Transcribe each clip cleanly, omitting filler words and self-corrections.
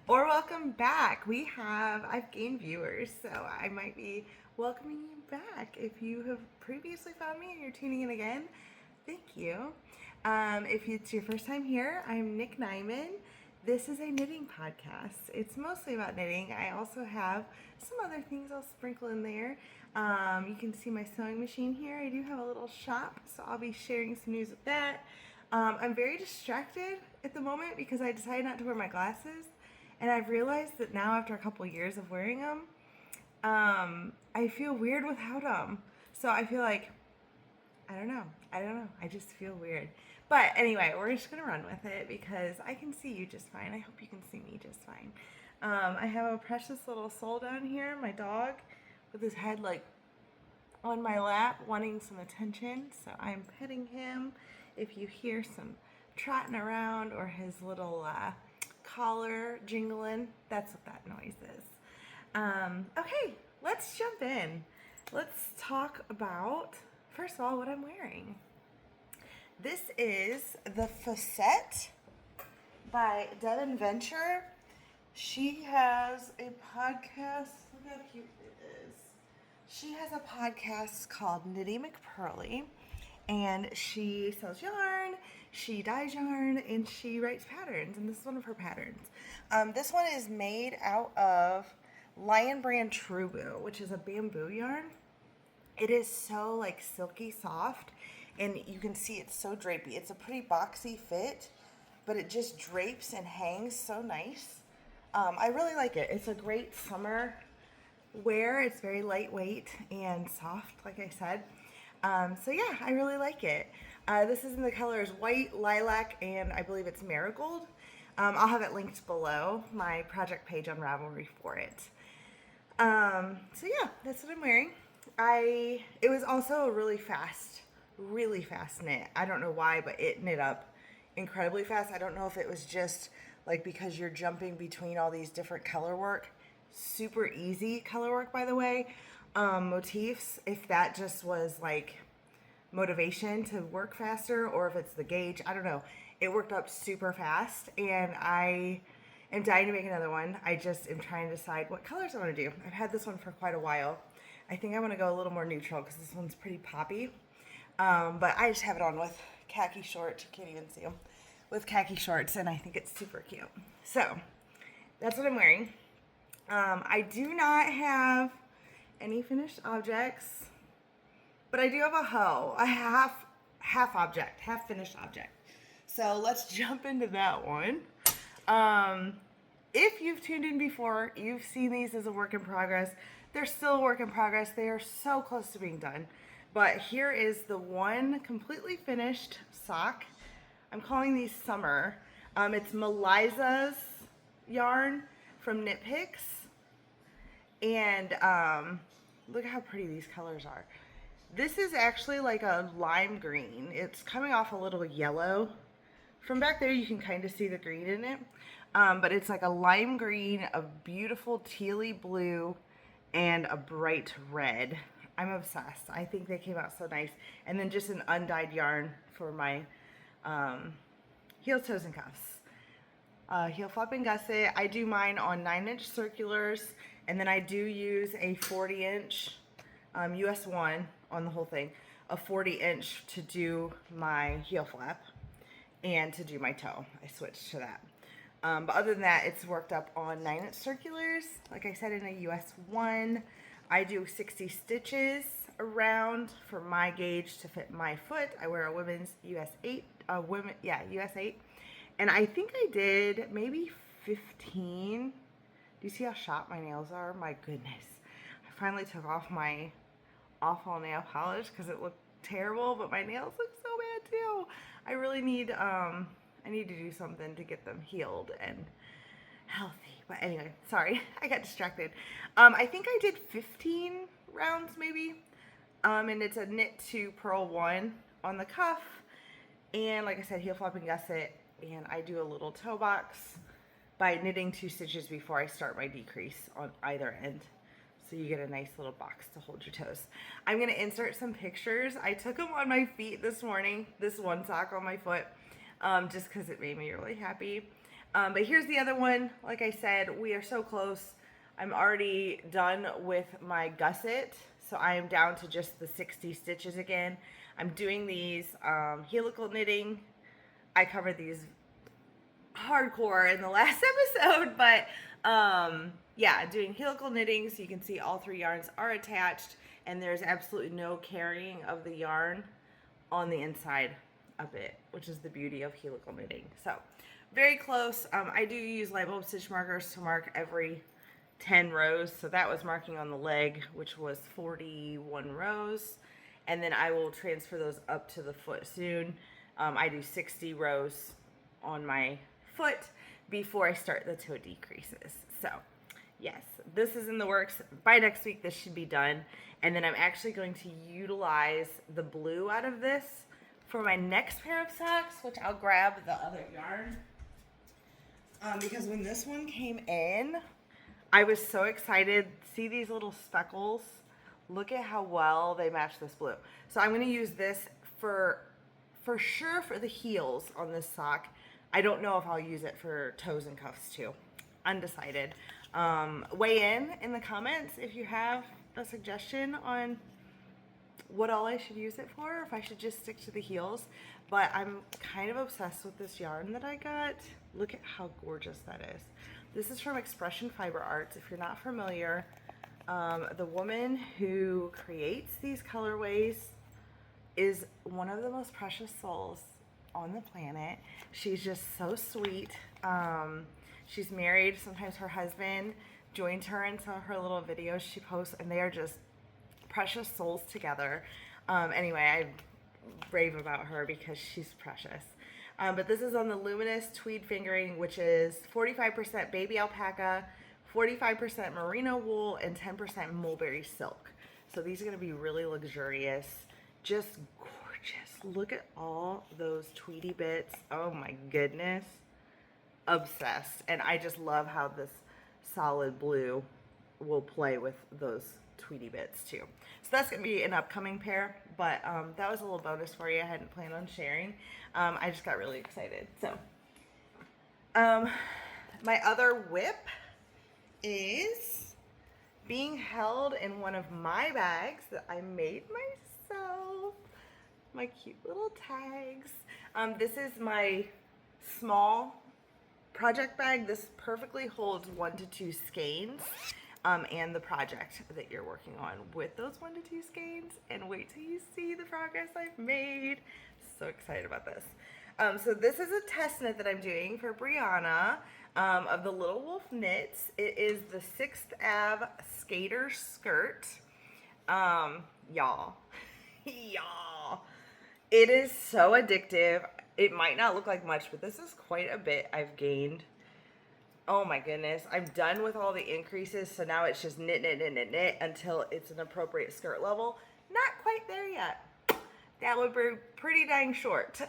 or welcome back. I've gained viewers, so I might be welcoming you back. If you have previously found me and you're tuning in again, thank you. If it's your first time here, I'm Nick Nyman. This is a knitting podcast. It's mostly about knitting. I also have some other things I'll sprinkle in there. You can see my sewing machine here. I do have a little shop, so I'll be sharing some news with that. I'm very distracted at the moment because I decided not to wear my glasses. And I've realized that now, after a couple years of wearing them, I feel weird without them. So I feel like, I don't know. I just feel weird. But anyway, we're just going to run with it because I can see you just fine. I hope you can see me just fine. I have a precious little soul down here, my dog, with his head like on my lap, wanting some attention. So I'm petting him. If you hear some trotting around or his little collar jingling, that's what that noise is. Okay, let's jump in. Let's talk about, first of all, what I'm wearing. This is the Bassett by Devin Venture. She has a podcast. Look how cute it is. She has a podcast called Nitty McPurley, and she sells yarn, she dyes yarn, and she writes patterns, and this is one of her patterns. This one is made out of Lion Brand Trubu, which is a bamboo yarn. It is so like silky soft, and you can see it's so drapey. It's a pretty boxy fit, but it just drapes and hangs so nice. I really like it. It's a great summer wear. It's very lightweight and soft, like I said. So yeah, I really like it. This is in the colors white, lilac, and I believe it's marigold. I'll have it linked below my project page on Ravelry for it. So yeah, that's what I'm wearing. It was also a really fast knit. I don't know why, but it knit up incredibly fast. I don't know if it was just like because you're jumping between all these different color work. Super easy color work, by the way. Motifs, if that just was like motivation to work faster or if it's the gauge, I don't know. It worked up super fast, and I am dying to make another one. I just am trying to decide what colors I want to do. I've had this one for quite a while. I think I want to go a little more neutral because this one's pretty poppy. But I just have it on with khaki shorts. You can't even see them. With khaki shorts, and I think it's super cute. So that's what I'm wearing. I do not have any finished objects, but I do have a hoe, a half finished object. So let's jump into that one. If you've tuned in before, you've seen these as a work in progress. They're still a work in progress. They are so close to being done. But here is the one completely finished sock. I'm calling these Summer. It's Meliza's yarn from Knit Picks. And look at how pretty these colors are. This is actually like a lime green. It's coming off a little yellow. From back there, you can kind of see the green in it. But it's like a lime green, a beautiful tealy blue, and a bright red. I'm obsessed. I think they came out so nice. And then just an undyed yarn for my heels, toes, and cuffs. Heel flap and gusset. I do mine on 9-inch circulars, and then I do use a 40-inch US 1 on the whole thing, a 40-inch to do my heel flap and to do my toe. I switched to that. But other than that, it's worked up on 9-inch circulars. Like I said, in a US 1, I do 60 stitches around for my gauge to fit my foot. I wear a women's US 8, US 8. And I think I did maybe 15. Do you see how sharp my nails are? My goodness. I finally took off my awful nail polish because it looked terrible, but my nails look so bad too. I really need, I need to do something to get them healed and healthy. But anyway, sorry, I got distracted. I think I did 15 rounds maybe. And it's a knit to purl 1 on the cuff. And like I said, heel flap and gusset. And I do a little toe box by knitting 2 stitches before I start my decrease on either end. So you get a nice little box to hold your toes. I'm going to insert some pictures. I took them on my feet this morning, this one sock on my foot, just because it made me really happy. But here's the other one. Like I said, we are so close. I'm already done with my gusset, so I am down to just the 60 stitches again. I'm doing these helical knitting. I covered these hardcore in the last episode, but yeah, doing helical knitting, so you can see all 3 yarns are attached, and there's absolutely no carrying of the yarn on the inside of it, which is the beauty of helical knitting. So very close. I do use light bulb stitch markers to mark every 10 rows. So that was marking on the leg, which was 41 rows. And then I will transfer those up to the foot soon. I do 60 rows on my foot before I start the toe decreases. So yes, this is in the works. By next week, this should be done. And then I'm actually going to utilize the blue out of this for my next pair of socks, which I'll grab the other yarn. Because when this one came in, I was so excited. See these little speckles? Look at how well they match this blue. So I'm going to use this for sure for the heels on this sock. I don't know if I'll use it for toes and cuffs too. Undecided. Weigh in the comments if you have a suggestion on what all I should use it for, or if I should just stick to the heels. But I'm kind of obsessed with this yarn that I got. Look at how gorgeous that is. This is from Expression Fiber Arts. If you're not familiar, the woman who creates these colorways is one of the most precious souls on the planet. She's just so sweet. She's married. Sometimes her husband joins her in some of her little videos she posts, and they are just precious souls together. Anyway, I rave about her because she's precious. But this is on the Luminous Tweed Fingering, which is 45% baby alpaca, 45% merino wool, and 10% mulberry silk. So these are going to be really luxurious, just gorgeous. Look at all those tweedy bits. Oh my goodness. Obsessed. And I just love how this solid blue will play with those tweedy bits too. So that's going to be an upcoming pair, but that was a little bonus for you. I hadn't planned on sharing. I just got really excited. So my other whip is being held in one of my bags that I made myself. My cute little tags. This is my small project bag. This perfectly holds 1 to 2 skeins. And the project that you're working on with those 1 to 2 skeins, and wait till you see the progress I've made. So excited about this. So this is a test knit that I'm doing for Brianna of the Little Wolf Knits. It is the 6th Ave Skater Skirt. Y'all, it is so addictive. It might not look like much, but this is quite a bit I've gained. Oh my goodness, I'm done with all the increases, so now it's just knit until it's an appropriate skirt level. Not quite there yet. That would be pretty dang short.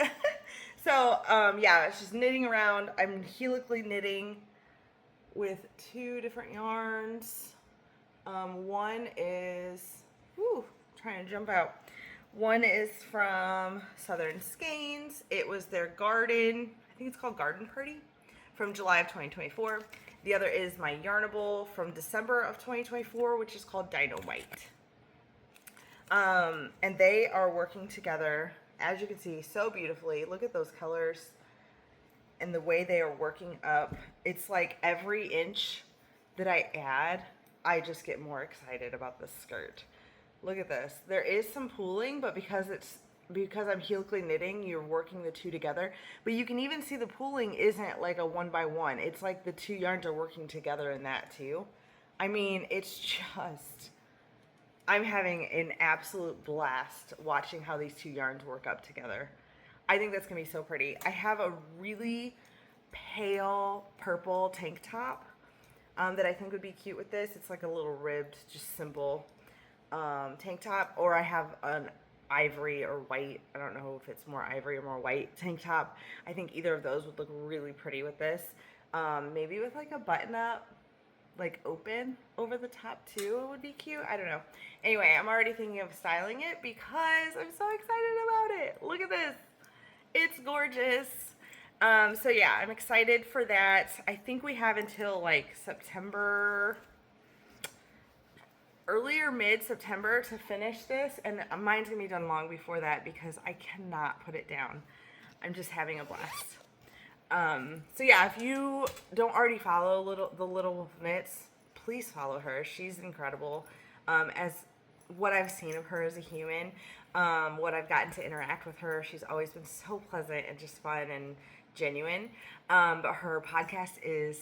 So, yeah, it's just knitting around. I'm helically knitting with 2 different yarns. One is, trying to jump out. One is from Southern Skeins. It was their garden, I think it's called Garden Party, from July of 2024. The other is my Yarnable from December of 2024, which is called Dino White. And they are working together, as you can see, so beautifully. Look at those colors and the way they are working up. It's like every inch that I add, I just get more excited about this skirt. Look at this. There is some pooling, but because I'm helically knitting, you're working the 2 together. But you can even see the pooling isn't like a 1 by 1. It's like the 2 yarns are working together in that too. I mean, it's just, I'm having an absolute blast watching how these 2 yarns work up together. I think that's gonna be so pretty. I have a really pale purple tank top that I think would be cute with this. It's like a little ribbed, just simple tank top, or I have an ivory or white, I don't know if it's more ivory or more white tank top. I think either of those would look really pretty with this. Maybe with like a button up, like open over the top too, it would be cute. I don't know. Anyway, I'm already thinking of styling it because I'm so excited about it. Look at this. It's gorgeous. So yeah, I'm excited for that. I think we have until like September, early or mid September to finish this, and mine's gonna be done long before that because I cannot put it down. I'm just having a blast. So yeah, if you don't already follow the Little Wolf Knits, please follow her. She's incredible. As what I've seen of her as a human, what I've gotten to interact with her, she's always been so pleasant and just fun and genuine. But her podcast is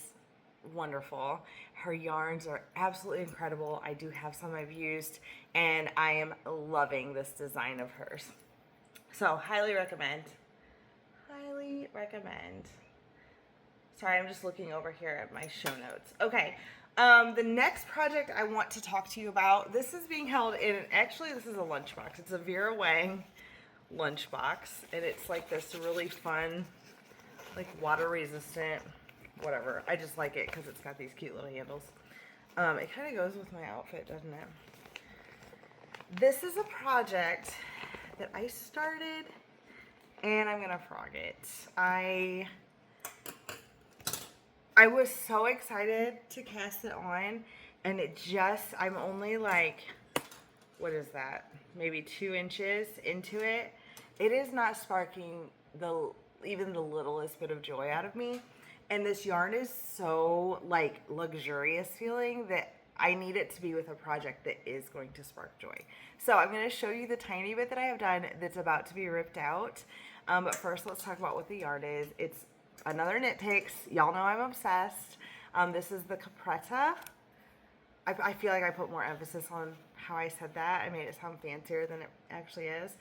wonderful. Her yarns are absolutely incredible. I do have some I've used, and I am loving this design of hers. So highly recommend. Highly recommend. Sorry, I'm just looking over here at my show notes. Okay, the next project I want to talk to you about, this is being held in, actually this is a lunchbox. It's a Vera Wang lunchbox, and it's like this really fun, like water resistant, whatever. I just like it because it's got these cute little handles. It kind of goes with my outfit, doesn't it? This is a project that I started, and I'm gonna frog it. I was so excited to cast it on, and I'm only like, what is that? Maybe 2 inches into it. It is not sparking even the littlest bit of joy out of me. And this yarn is so like luxurious feeling that I need it to be with a project that is going to spark joy. So I'm going to show you the tiny bit that I have done that's about to be ripped out. But first, let's talk about what the yarn is. It's another Knit Picks. Y'all know I'm obsessed. This is the Capretta. I feel like I put more emphasis on how I said that. I made it sound fancier than it actually is.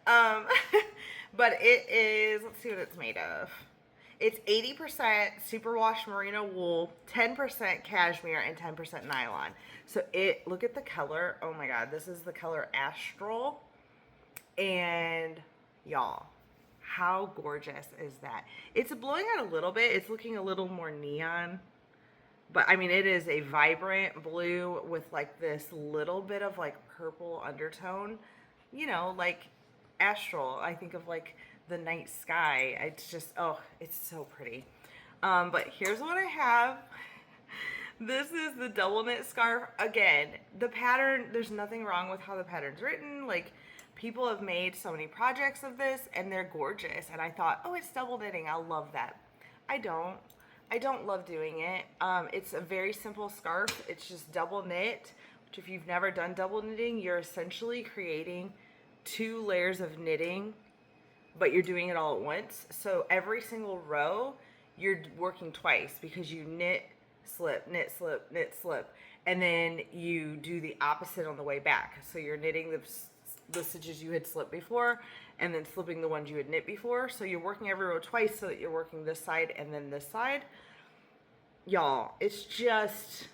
But it is, let's see what it's made of. It's 80% superwash merino wool, 10% cashmere, and 10% nylon. So look at the color. Oh my God, this is the color Astral. And y'all, how gorgeous is that? It's blowing out a little bit. It's looking a little more neon. But I mean, it is a vibrant blue with like this little bit of like purple undertone. You know, like Astral. I think of like the night sky. It's just, oh, it's so pretty. But here's what I have. This is the double knit scarf. Again, the pattern, there's nothing wrong with how the pattern's written. Like, people have made so many projects of this and they're gorgeous. And I thought, oh, it's double knitting. I'll love that. I don't love doing it. It's a very simple scarf. It's just double knit, which if you've never done double knitting, you're essentially creating 2 layers of knitting, but you're doing it all at once. So every single row, you're working twice because you knit, slip, knit, slip, knit, slip, and then you do the opposite on the way back. So you're knitting the stitches you had slipped before and then slipping the ones you had knit before. So you're working every row twice so that you're working this side and then this side. Y'all, it's just,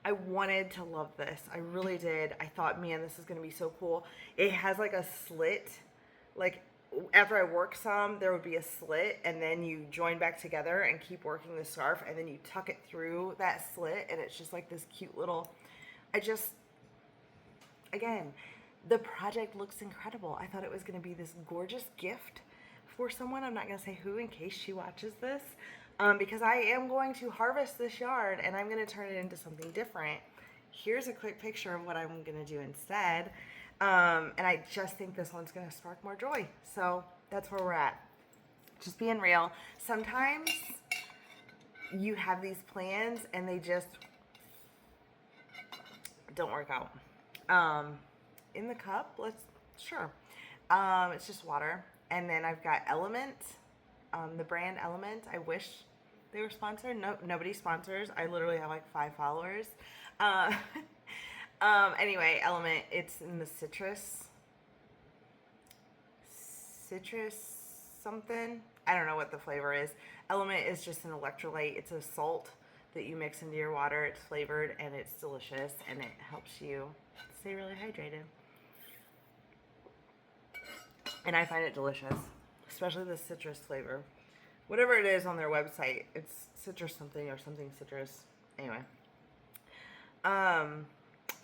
I wanted to love this. I really did. I thought, man, this is going to be so cool. It has like a slit. Like, after I work some, there would be a slit, and then you join back together and keep working the scarf, and then you tuck it through that slit, and it's just like this cute little, again, the project looks incredible. I thought it was going to be this gorgeous gift for someone. I'm not going to say who in case she watches this, because I am going to harvest this yarn, and I'm going to turn it into something different. Here's a quick picture of what I'm going to do instead. And I just think this one's going to spark more joy. So that's where we're at. Just being real. Sometimes you have these plans and they just don't work out. In the cup, sure. It's just water. And then I've got Element, the brand Element. I wish they were sponsored. No, nobody sponsors. I literally have like 5 followers. Anyway, Element, it's in the citrus something. I don't know what the flavor is. Element is just an electrolyte. It's a salt that you mix into your water. It's flavored and it's delicious and it helps you stay really hydrated. And I find it delicious, especially the citrus flavor. Whatever it is on their website, it's citrus something or something citrus. Anyway.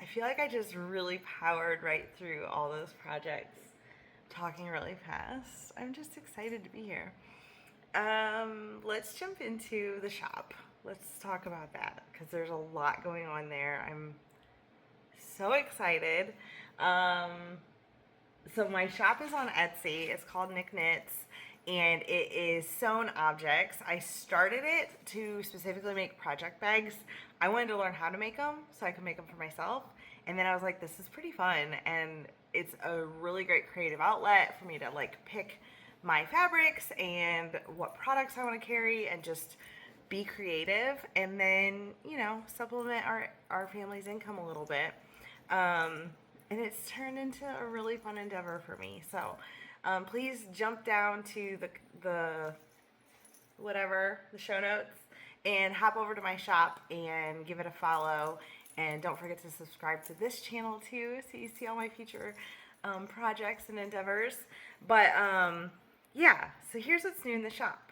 I feel like I just really powered right through all those projects, talking really fast. I'm just excited to be here. let's jump into the shop. Let's talk about that because there's a lot going on there. I'm so excited. Um, so my shop is on Etsy. It's called Nick Knits, and it is sewn objects. I started it to specifically make project bags. I wanted to learn how to make them so I could make them for myself. And then I was like, this is pretty fun, and it's a really great creative outlet for me to like pick my fabrics and what products I want to carry and just be creative, and then, you know, supplement our family's income a little bit. And it's turned into a really fun endeavor for me. So please jump down to the show notes, and hop over to my shop and give it a follow. And don't forget to subscribe to this channel too, so you see all my future projects and endeavors. But yeah, so here's what's new in the shop.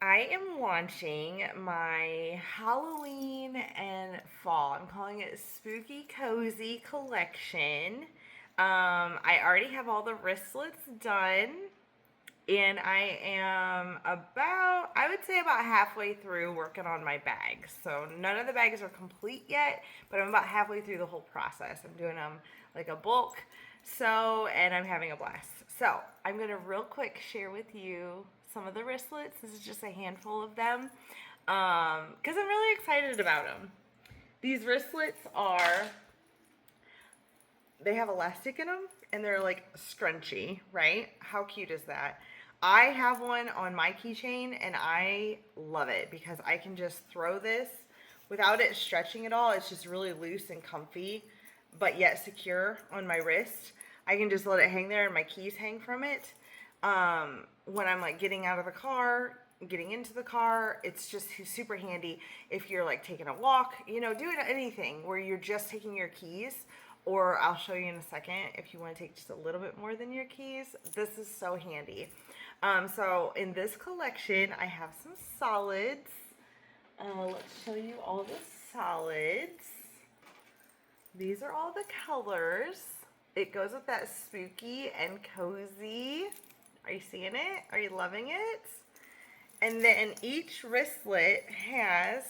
I am launching my Halloween and fall. I'm calling it Spooky Cozy Collection. I already have all the wristlets done, and I am I would say about halfway through working on my bags. So none of the bags are complete yet, but I'm about halfway through the whole process. I'm doing them like a bulk sew, and I'm having a blast. So I'm going to real quick share with you some of the wristlets. This is just a handful of them because I'm really excited about them. These wristlets they have elastic in them, and they're like scrunchy, right? How cute is that? I have one on my keychain, and I love it because I can just throw this without it stretching at all. It's just really loose and comfy, but yet secure on my wrist. I can just let it hang there, and my keys hang from it. When I'm like getting out of the car, getting into the car, it's just super handy if you're like taking a walk, you know, doing anything where you're just taking your keys. Or I'll show you in a second if you want to take just a little bit more than your keys. This is so handy. So in this collection, I have some solids. Let's show you all the solids. These are all the colors. It goes with that spooky and cozy. Are you seeing it? Are you loving it? And then each wristlet has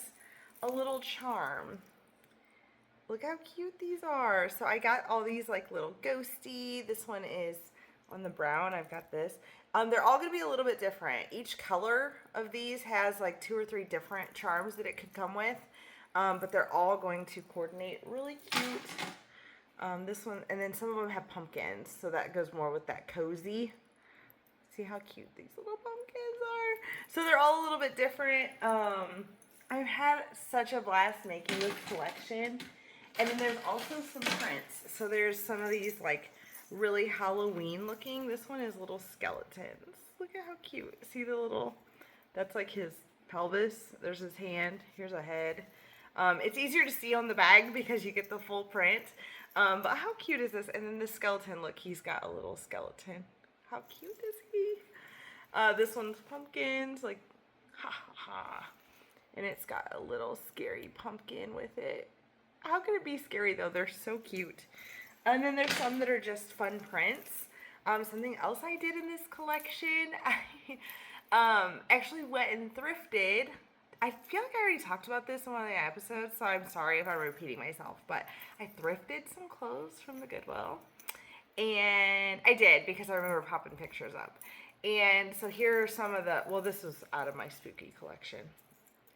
a little charm. Look how cute these are. So I got all these like little ghosty. This one is on the brown. I've got this. They're all going to be a little bit different. Each color of these has like 2 or 3 different charms that it could come with. But they're all going to coordinate really cute. This one, and then some of them have pumpkins. So that goes more with that cozy. See how cute these little pumpkins are. So they're all a little bit different. I've had such a blast making this collection. And then there's also some prints. So there's some of these like really Halloween looking. This one is little skeletons. Look at how cute. See the little, that's like his pelvis. There's his hand. Here's a head. It's easier to see on the bag because you get the full print. But how cute is this? And then the skeleton, look, he's got a little skeleton. How cute is he? This one's pumpkins, like, ha ha ha. And it's got a little scary pumpkin with it. How could it be scary though? They're so cute. And then there's some that are just fun prints. Something else I did in this collection, I actually went and thrifted. I feel like I already talked about this in one of the episodes, so I'm sorry if I'm repeating myself, but I thrifted some clothes from the Goodwill. And I did because I remember popping pictures up. And so here are some of the, well, this was out of my spooky collection.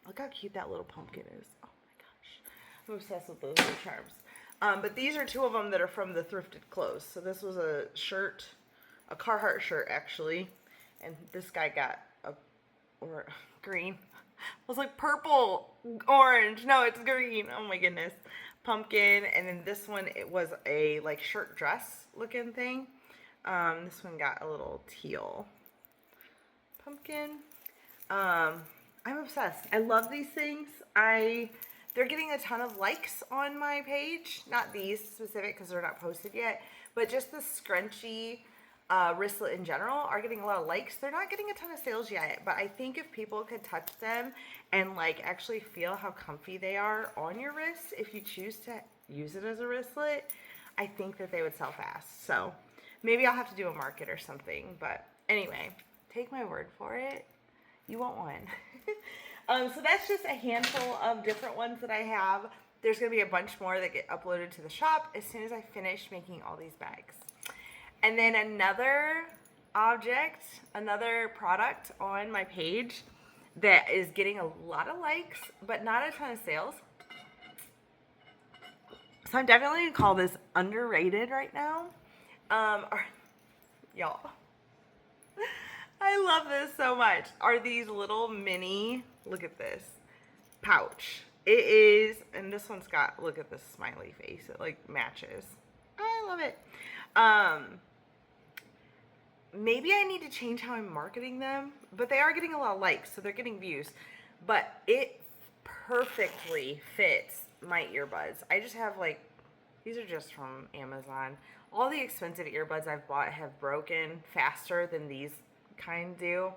Look how cute that little pumpkin is. Oh my gosh. I'm obsessed with those little charms. But these are 2 of them that are from the thrifted clothes. So this was a shirt, a Carhartt shirt actually. And this guy got or green. I was like purple, orange. No, it's green. Oh my goodness. Pumpkin. And then this one, it was a like shirt dress looking thing. This one got a little teal. Pumpkin. I'm obsessed. I love these things. They're getting a ton of likes on my page. Not these specific because they're not posted yet, but just the scrunchy wristlet in general are getting a lot of likes. They're not getting a ton of sales yet, but I think if people could touch them and like actually feel how comfy they are on your wrist, if you choose to use it as a wristlet, I think that they would sell fast. So maybe I'll have to do a market or something. But anyway, take my word for it. You want one. So that's just a handful of different ones that I have. There's going to be a bunch more that get uploaded to the shop as soon as I finish making all these bags. And then another product on my page that is getting a lot of likes, but not a ton of sales. So I'm definitely going to call this underrated right now. Y'all, I love this so much. Are these little mini, look at this, pouch. It is, and this one's got, look at this smiley face. It like matches. I love it. Maybe I need to change how I'm marketing them, but they are getting a lot of likes, so they're getting views. But it perfectly fits my earbuds. I just have like, these are just from Amazon. All the expensive earbuds I've bought have broken faster than these kind do,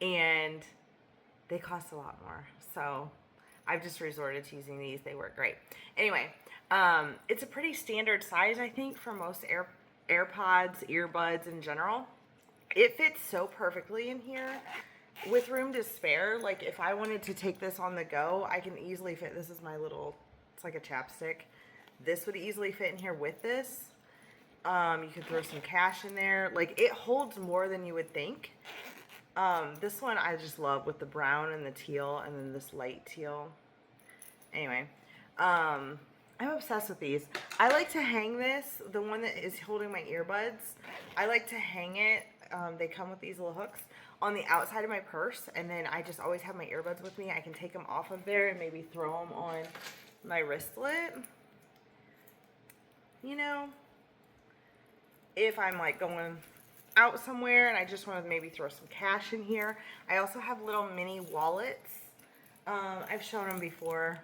and they cost a lot more. So I've just resorted to using these. They work great. Anyway, it's a pretty standard size, I think, for most AirPods, earbuds in general. It fits so perfectly in here with room to spare. Like if I wanted to take this on the go, I can easily fit, this is my little, it's like a chapstick. This would easily fit in here with this. You could throw some cash in there. Like it holds more than you would think. This one I just love with the brown and the teal and then this light teal. Anyway, I'm obsessed with these. I like to hang this, the one that is holding my earbuds. I like to hang it. They come with these little hooks on the outside of my purse, and then I just always have my earbuds with me. I can take them off of there and maybe throw them on my wristlet. You know, if I'm like going out somewhere and I just want to maybe throw some cash in here. I also have little mini wallets. I've shown them before.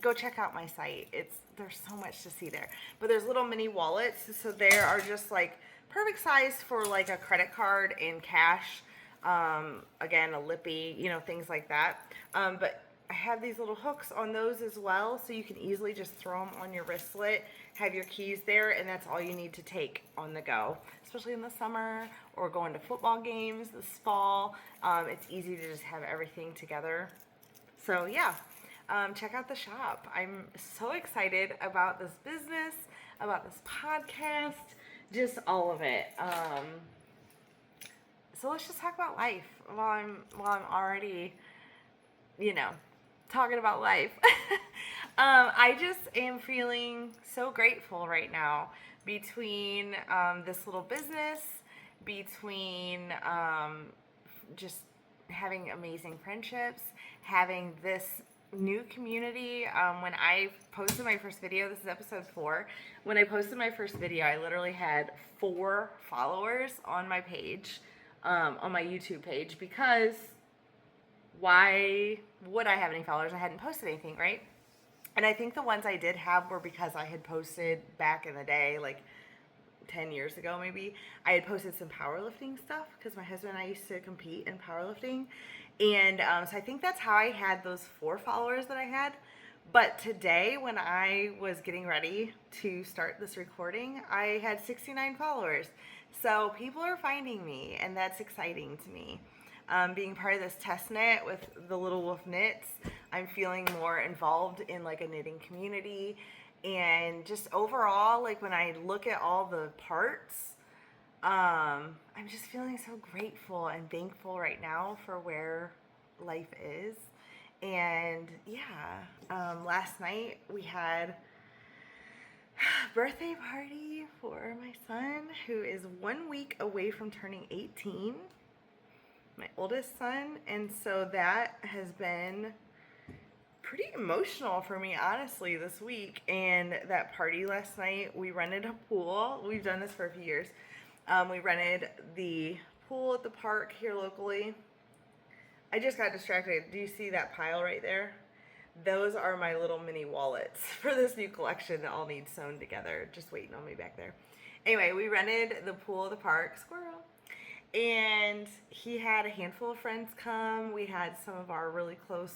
Go check out my site. There's so much to see there. But there's little mini wallets, so they are just like perfect size for like a credit card and cash. Again, a lippy, you know, things like that. But I have these little hooks on those as well, so you can easily just throw them on your wristlet, have your keys there, and that's all you need to take on the go, especially in the summer or going to football games this fall. It's easy to just have everything together. So yeah, check out the shop. I'm so excited about this business, about this podcast, just all of it. So let's just talk about life while I'm already, you know, talking about life. I just am feeling so grateful right now between this little business, between just having amazing friendships, having this new community. When I posted my first video, this is episode 4. When I posted my first video, I literally had 4 followers on my page, on my YouTube page, because why would I have any followers? I hadn't posted anything, right? And I think the ones I did have were because I had posted back in the day, like 10 years ago maybe. I had posted some powerlifting stuff because my husband and I used to compete in powerlifting. And so I think that's how I had those 4 followers that I had. But today, when I was getting ready to start this recording, I had 69 followers. So people are finding me, and that's exciting to me. Being part of this test knit with the Little Wolf Knits, I'm feeling more involved in like a knitting community, and just overall, like when I look at all the parts, I'm just feeling so grateful and thankful right now for where life is. And yeah, last night we had a birthday party for my son, who is 1 week away from turning 18. My oldest son, and so that has been pretty emotional for me, honestly, this week. And that party last night, we rented a pool. We've done this for a few years. We rented the pool at the park here locally. I just got distracted. Do you see that pile right there? Those are my little mini wallets for this new collection that all need sewn together. Just waiting on me back there. Anyway, we rented the pool at the park. Squirrel. And he had a handful of friends come. We had some of our really close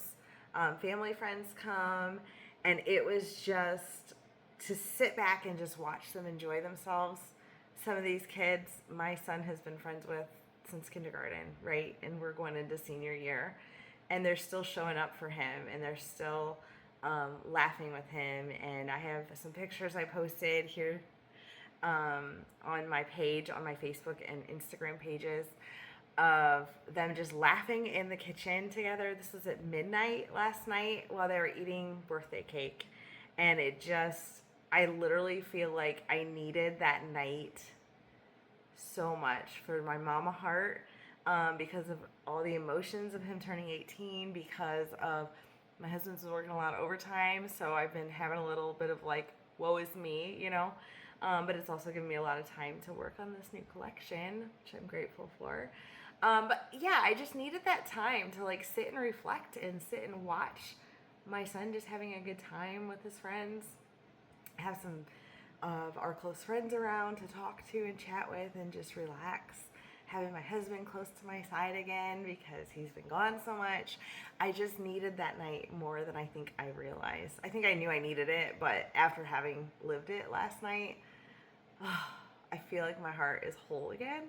family friends come. And it was just to sit back and just watch them enjoy themselves. Some of these kids my son has been friends with since kindergarten, right? And we're going into senior year, and they're still showing up for him, and they're still laughing with him. And I have some pictures I posted here on my page, on my Facebook and Instagram pages, of them just laughing in the kitchen together. This was at midnight last night while they were eating birthday cake. And I literally feel like I needed that night so much for my mama heart, because of all the emotions of him turning 18, because of my husband's been working a lot of overtime, so I've been having a little bit of like, woe is me, you know. But it's also given me a lot of time to work on this new collection, which I'm grateful for. But yeah, I just needed that time to like sit and reflect and sit and watch my son just having a good time with his friends. Have some of our close friends around to talk to and chat with and just relax. Having my husband close to my side again because he's been gone so much. I just needed that night more than I think I realized. I think I knew I needed it, but after having lived it last night, I feel like my heart is whole again.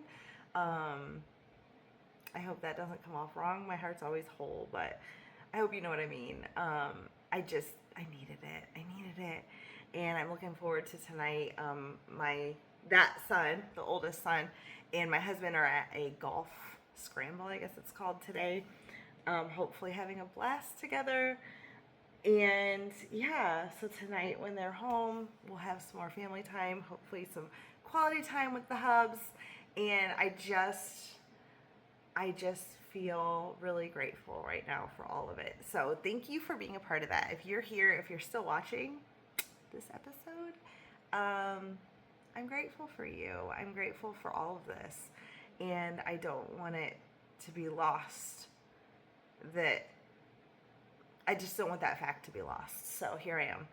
I hope that doesn't come off wrong. My heart's always whole, but I hope you know what I mean. I needed it. I needed it. And I'm looking forward to tonight. That son, the oldest son, and my husband are at a golf scramble, I guess it's called today. Hopefully having a blast together. And yeah, so tonight when they're home, we'll have some more family time, hopefully some quality time with the hubs. And I just feel really grateful right now for all of it. So thank you for being a part of that. If you're here, if you're still watching this episode, I'm grateful for you. I'm grateful for all of this. And I don't want it to be lost, I just don't want that fact to be lost. So here I am.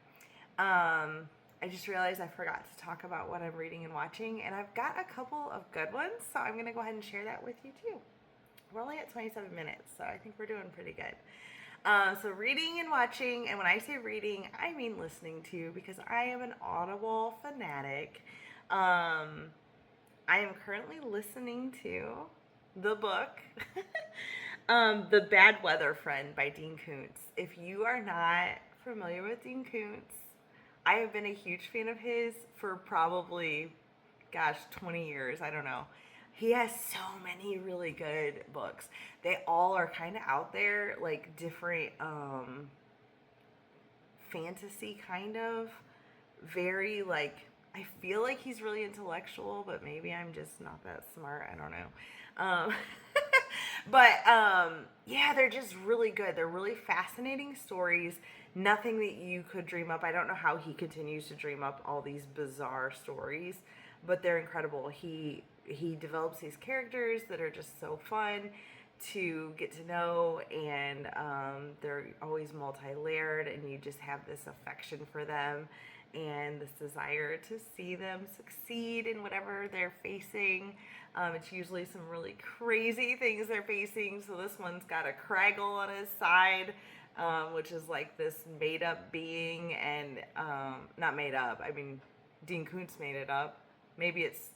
I just realized I forgot to talk about what I'm reading and watching, and I've got a couple of good ones, so I'm going to go ahead and share that with you too. We're only at 27 minutes, so I think we're doing pretty good. So reading and watching, and when I say reading, I mean listening to, because I am an Audible fanatic. I am currently listening to the book, The Bad Weather Friend by Dean Koontz. If you are not familiar with Dean Koontz, I have been a huge fan of his for probably, 20 years. I don't know. He has so many really good books. They all are kind of out there, like different fantasy kind of. Very like, I feel like he's really intellectual, but maybe I'm just not that smart. I don't know. Yeah, they're just really good. They're really fascinating stories. Nothing that you could dream up. I don't know how he continues to dream up all these bizarre stories, but they're incredible. He develops these characters that are just so fun to get to know, and they're always multi-layered, and you just have this affection for them and this desire to see them succeed in whatever they're facing. It's usually some really crazy things they're facing. So this one's got a Craggle on his side, which is like this made-up being, and not made up. I mean, Dean Koontz made it up. Maybe it's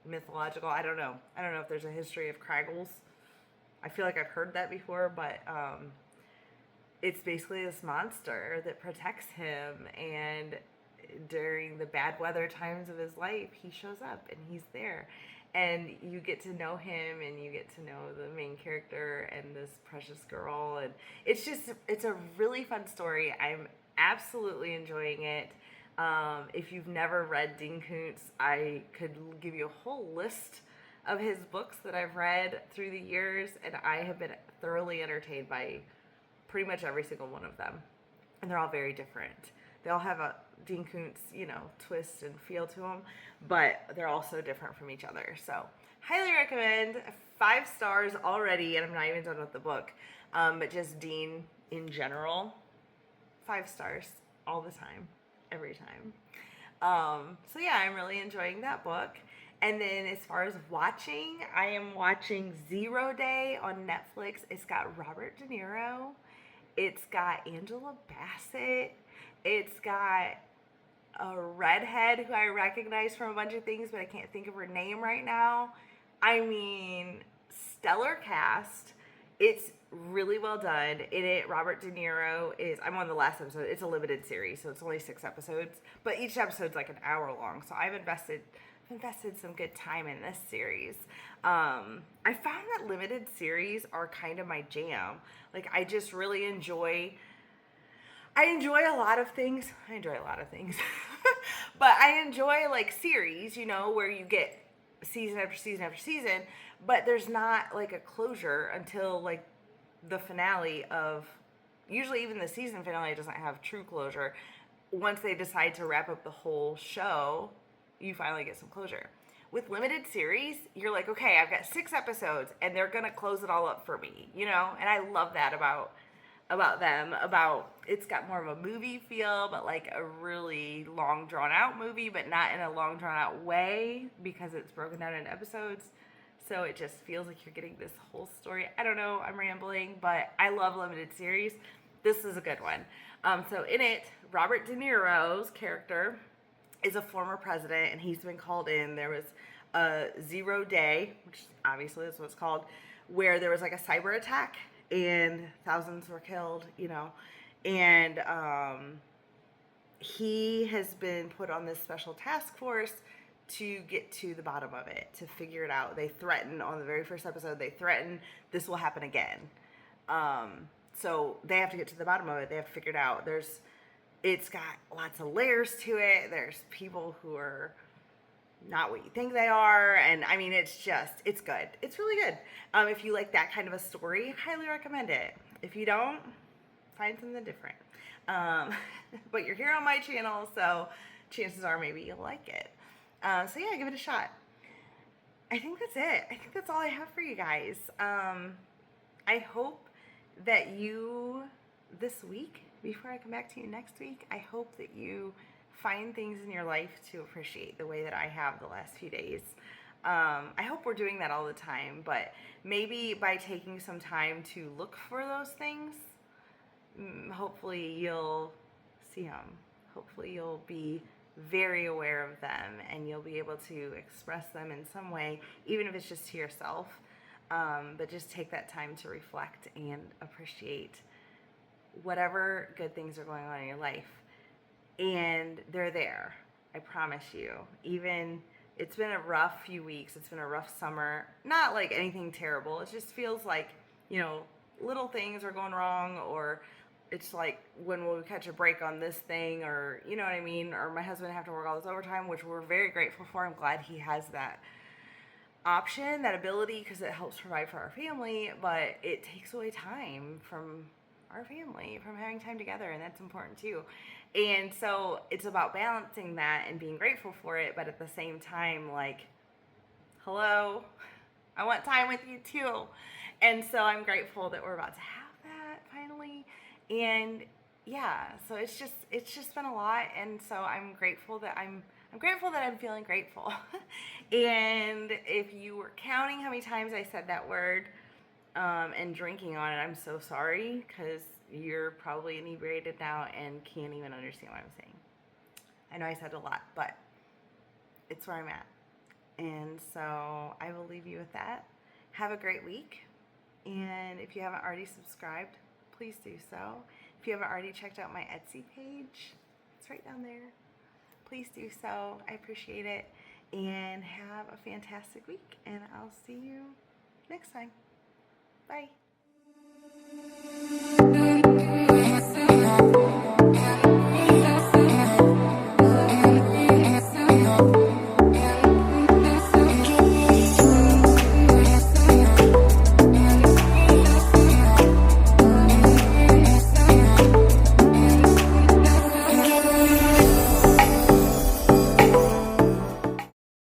mythological. I don't know. I don't know if there's a history of Kraggles. I feel like I've heard that before, but it's basically this monster that protects him, and during the bad weather times of his life, he shows up and he's there. And you get to know him, and you get to know the main character and this precious girl. And it's a really fun story. I'm absolutely enjoying it. If you've never read Dean Koontz, I could give you a whole list of his books that I've read through the years, and I have been thoroughly entertained by pretty much every single one of them. And they're all very different. They all have a Dean Koontz, twist and feel to them, but they're all so different from each other. So, highly recommend. 5 stars already, and I'm not even done with the book. But just Dean in general, 5 stars all the time, every time. So yeah, I'm really enjoying that book. And then as far as watching, I am watching 0 Day on Netflix. It's got Robert De Niro. It's got Angela Bassett. It's got a redhead who I recognize from a bunch of things, but I can't think of her name right now. I mean, stellar cast. It's really well done. In it, Robert De Niro is. I'm on the last episode. It's a limited series, so it's only 6 episodes, but each episode's like an hour long. So I've invested some good time in this series. I found that limited series are kind of my jam. Like I just really enjoy. I enjoy a lot of things. I enjoy a lot of things, but I enjoy like series, where you get season after season after season, but there's not like a closure until like the finale of. Usually, even the season finale doesn't have true closure. Once they decide to wrap up the whole show, you finally get some closure. With limited series, you're like, okay, I've got 6 episodes, and they're gonna close it all up for me, And I love that about them. It's got more of a movie feel, but like a really long drawn out movie, but not in a long drawn out way because it's broken down into episodes. So it just feels like you're getting this whole story. I don't know, I'm rambling, but I love limited series. This is a good one. So in it, Robert De Niro's character is a former president, and he's been called in. There was a 0 day, which obviously is what it's called, where there was like a cyber attack and thousands were killed, and he has been put on this special task force to get to the bottom of it, to figure it out. They threaten on the very first episode, this will happen again. So they have to get to the bottom of it. They have to figure it out. It's got lots of layers to it. There's people who are not what you think they are, and I mean, it's good. It's really good. If you like that kind of a story, highly recommend it. If you don't, find something different. But you're here on my channel, so chances are maybe you'll like it. So yeah, give it a shot. I think that's it. I think that's all I have for you guys. I hope that you, this week, before I come back to you next week, I hope that you find things in your life to appreciate the way that I have the last few days. I hope we're doing that all the time, but maybe by taking some time to look for those things, hopefully you'll see them. Hopefully you'll be very aware of them, and you'll be able to express them in some way, even if it's just to yourself. But just take that time to reflect and appreciate whatever good things are going on in your life. And they're there. I promise you. Even, it's been a rough few weeks. It's been a rough summer. Not like anything terrible. It just feels like, little things are going wrong, or it's like when we catch a break on this thing, or you know what I mean, or my husband have to work all this overtime, which we're very grateful for. I'm glad he has that option, that ability, because it helps provide for our family, but it takes away time from our family, from having time together, and that's important too. And so it's about balancing that and being grateful for it, but at the same time, like, hello, I want time with you too. And so I'm grateful that we're about to have that finally. And yeah, so it's just been a lot, and so I'm grateful that I'm feeling grateful. And if you were counting how many times I said that word and drinking on it, I'm so sorry, because you're probably inebriated now and can't even understand what I'm saying. I know I said a lot, but it's where I'm at. And so I will leave you with that. Have a great week. And if you haven't already subscribed, please do so. If you haven't already checked out my Etsy page, it's right down there. Please do so. I appreciate it. And have a fantastic week. And I'll see you next time. Bye.